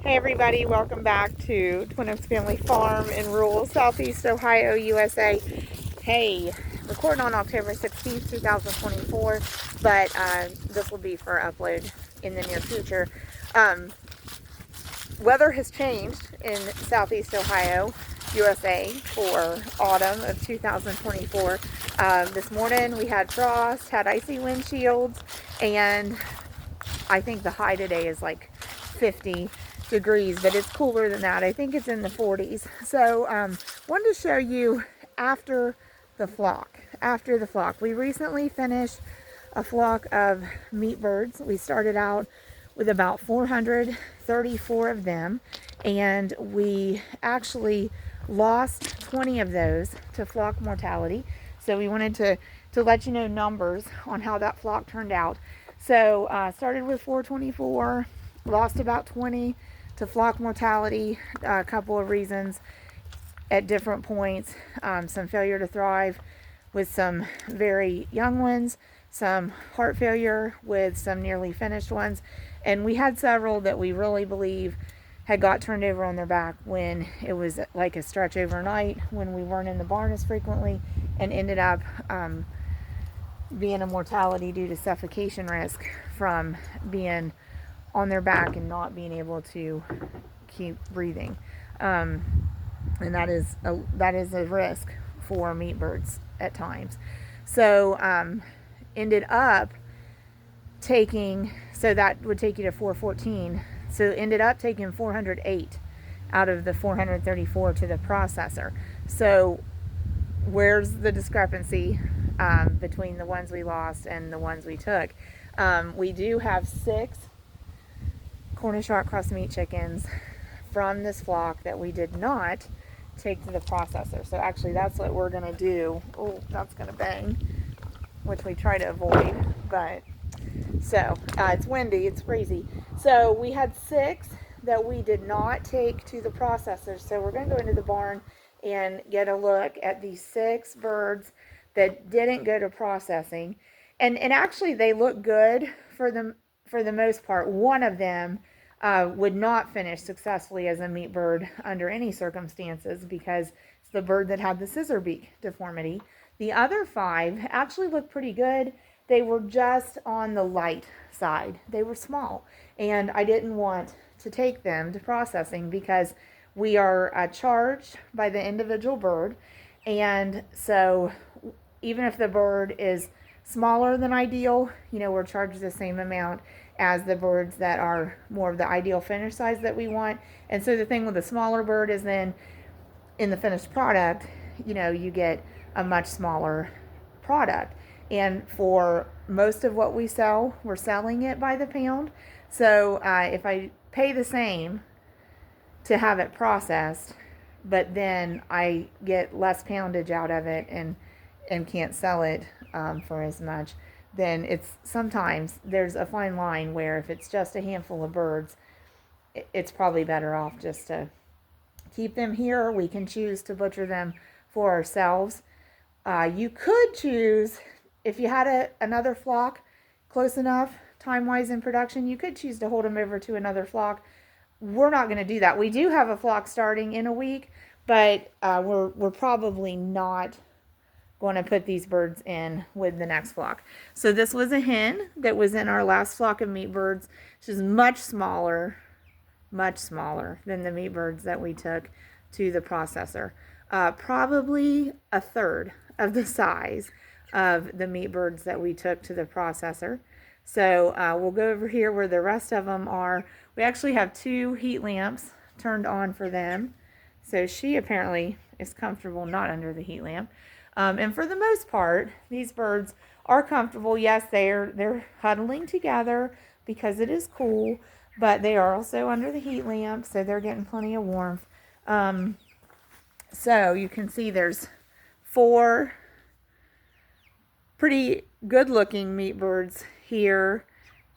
Hey everybody, welcome back to Twin Oaks Family Farm in rural Southeast Ohio, USA. Hey, recording on October 16th, 2024, but this will be for upload in the near future. Weather has changed in Southeast Ohio, USA for autumn of 2024. This morning we had frost, had icy windshields, and I think the high today is like 50 degrees, but it's cooler than that. I think it's in the 40s. So wanted to show you after the flock. We recently finished a flock of meat birds. We started out with about 434 of them, and we actually lost 20 of those to flock mortality. So we wanted to let you know numbers on how that flock turned out. So started with 424, lost about 20 to flock mortality. A couple of reasons at different points. Some failure to thrive with some very young ones, some heart failure with some nearly finished ones, and we had several that we really believe had got turned over on their back when it was like a stretch overnight, when we weren't in the barn as frequently, and ended up being a mortality due to suffocation risk from being on their back and not being able to keep breathing. And that is a risk for meat birds at times. So ended up taking, so that would take you to 414. So ended up taking 408 out of the 434 to the processor. So where's the discrepancy between the ones we lost and the ones we took? We do have 6 Cornish hot cross meat chickens from this flock that we did not take to the processor. So actually that's what we're going to do. Oh, that's going to bang, which we try to avoid. But so it's windy, it's crazy. So we had 6 that we did not take to the processor. So we're going to go into the barn and get a look at these 6 birds that didn't go to processing. And actually they look good for the most part. One of them would not finish successfully as a meat bird under any circumstances because it's the bird that had the scissor beak deformity. The other 5 actually looked pretty good. They were just on the light side. They were small, and I didn't want to take them to processing because we are charged by the individual bird, and so even if the bird is smaller than ideal, we're charged the same amount as the birds that are more of the ideal finish size that we want. And so the thing with the smaller bird is then in the finished product, you get a much smaller product. And for most of what we sell, we're selling it by the pound. So if I pay the same to have it processed, but then I get less poundage out of it and can't sell it for as much, then it's sometimes there's a fine line where if it's just a handful of birds, it's probably better off just to keep them here. We can choose to butcher them for ourselves. You could choose, if you had another flock close enough time-wise in production, you could choose to hold them over to another flock. We're not going to do that. We do have a flock starting in a week, but we're probably not going to put these birds in with the next flock. So this was a hen that was in our last flock of meat birds. She's much smaller than the meat birds that we took to the processor. Probably a third of the size of the meat birds that we took to the processor. So we'll go over here where the rest of them are. We actually have 2 heat lamps turned on for them. So she apparently is comfortable not under the heat lamp. And for the most part, these birds are comfortable. Yes, they're huddling together because it is cool, but they are also under the heat lamp, so they're getting plenty of warmth. So you can see there's 4 pretty good-looking meat birds here,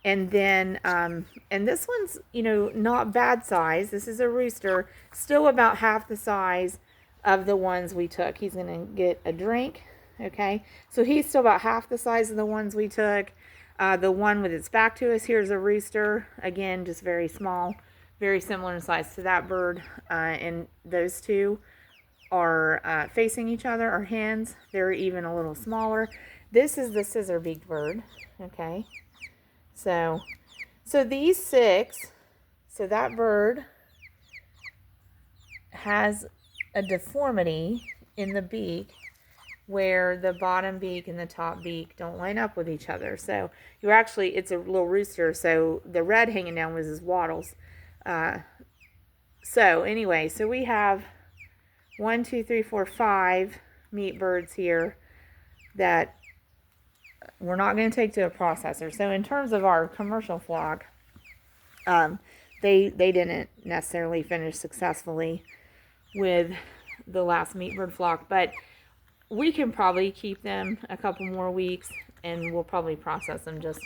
and then and this one's not bad size. This is a rooster, still about half the size of the ones we took. He's going to get a drink. Okay, so he's still about half the size of the ones we took. The one with its back to us here is a rooster. Again, just very small very similar in size to that bird, and those two are facing each other, are hens. They're even a little smaller. This is the scissor-beaked bird, okay? So these 6, so that bird has a deformity in the beak where the bottom beak and the top beak don't line up with each other. So you're actually, it's a little rooster, so the red hanging down was his wattles. So anyway, so we have 1, 2, 3, 4, 5 meat birds here that we're not going to take to a processor. So in terms of our commercial flock, they didn't necessarily finish successfully with the last meat bird flock, but we can probably keep them a couple more weeks, and we'll probably process them just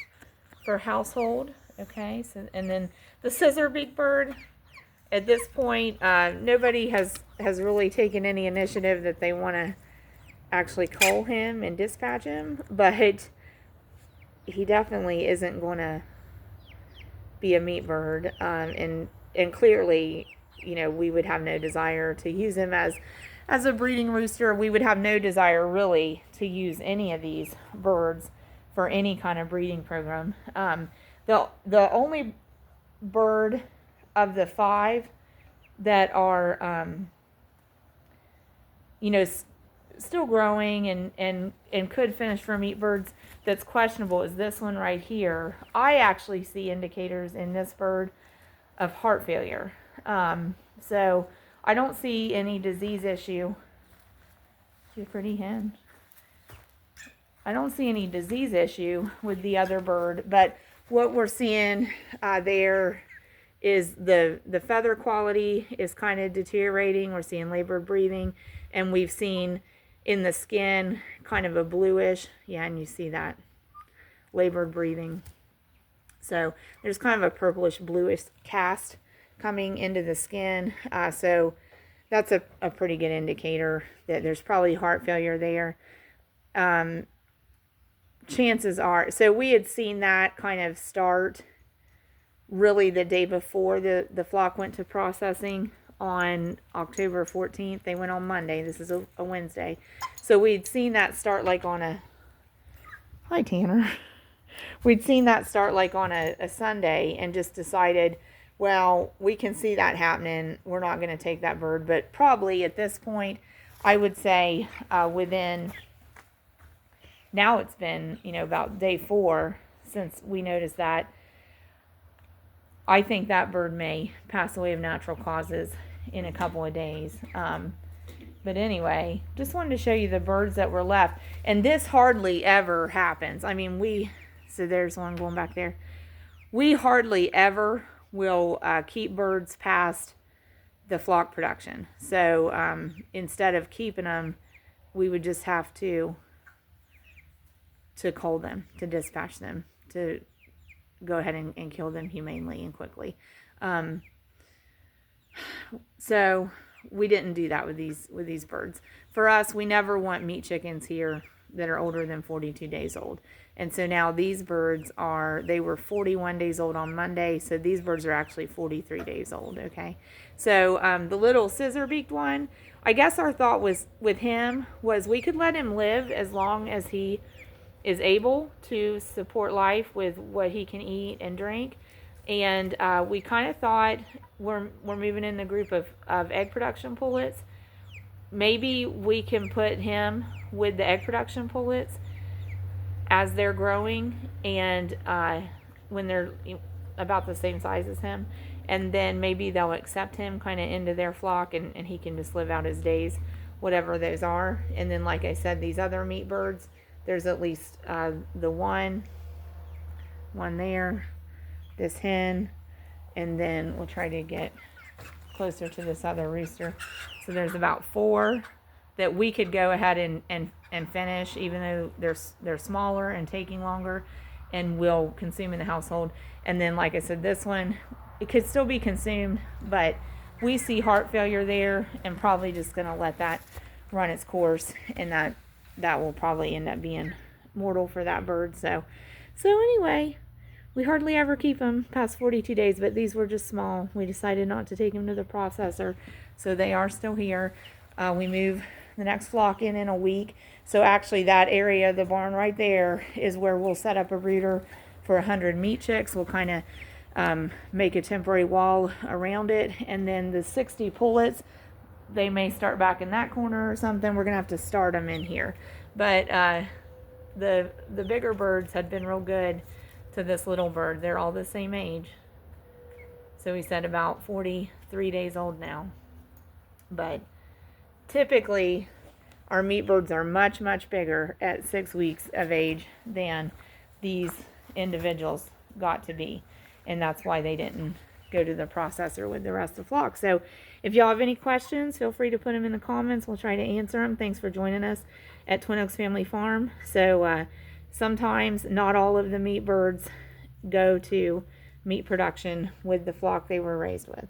for household. Okay, so and then the scissor beak bird, at this point, nobody has really taken any initiative that they want to actually cull him and dispatch him, but he definitely isn't going to be a meat bird, and clearly, you know, we would have no desire to use him as a breeding rooster. We would have no desire really to use any of these birds for any kind of breeding program. The only bird of the 5 that are, you know, still growing and could finish for meat birds that's questionable is this one right here. I actually see indicators in this bird of heart failure. So I don't see any disease issue. She's a pretty hen. I don't see any disease issue with the other bird, but what we're seeing there is the feather quality is kind of deteriorating. We're seeing labored breathing, and we've seen in the skin kind of a bluish, yeah, and you see that labored breathing. So there's kind of a purplish bluish cast coming into the skin. So that's a pretty good indicator that there's probably heart failure there. Chances are, so we had seen that kind of start really the day before the flock went to processing on October 14th. They went on Monday. This is a Wednesday. So we'd seen that start like on a, hi Tanner. We'd seen that start like on a Sunday and just decided, well, we can see that happening. We're not going to take that bird. But probably at this point, I would say within, now it's been, you know, about day 4 since we noticed that. I think that bird may pass away of natural causes in a couple of days. But anyway, just wanted to show you the birds that were left. And this hardly ever happens. I mean, so there's one going back there. We hardly ever will keep birds past the flock production. So instead of keeping them, we would just have to cull them, to dispatch them, to go ahead and kill them humanely and quickly. So we didn't do that with these birds. For us, we never want meat chickens here that are older than 42 days old. And so now these birds they were 41 days old on Monday, so these birds are actually 43 days old, okay? So the little scissor-beaked one, I guess our thought was with him was we could let him live as long as he is able to support life with what he can eat and drink. And we kind of thought we're moving in the group of egg production pullets. Maybe we can put him with the egg production pullets as they're growing, and when they're about the same size as him, and then maybe they'll accept him kind of into their flock, and he can just live out his days, whatever those are. And then, like I said, these other meat birds, there's at least the one there, this hen, and then we'll try to get closer to this other rooster. So there's about 4 that we could go ahead and finish, even though they're smaller and taking longer, and will consume in the household. And then, like I said, this one, it could still be consumed, but we see heart failure there, and probably just going to let that run its course, and that will probably end up being mortal for that bird. So anyway, we hardly ever keep them past 42 days, but these were just small. We decided not to take them to the processor, so they are still here. We move the next flock in a week. So actually that area, the barn right there, is where we'll set up a brooder for 100 meat chicks. We'll kind of make a temporary wall around it, and then the 60 pullets, they may start back in that corner or something. We're gonna have to start them in here, but the bigger birds had been real good to this little bird. They're all the same age, so he said about 43 days old now. But typically our meat birds are much bigger at 6 weeks of age than these individuals got to be, and that's why they didn't go to the processor with the rest of the flock. So if y'all have any questions, feel free to put them in the comments. We'll try to answer them. Thanks for joining us at Twin Oaks Family Farm. So sometimes not all of the meat birds go to meat production with the flock they were raised with.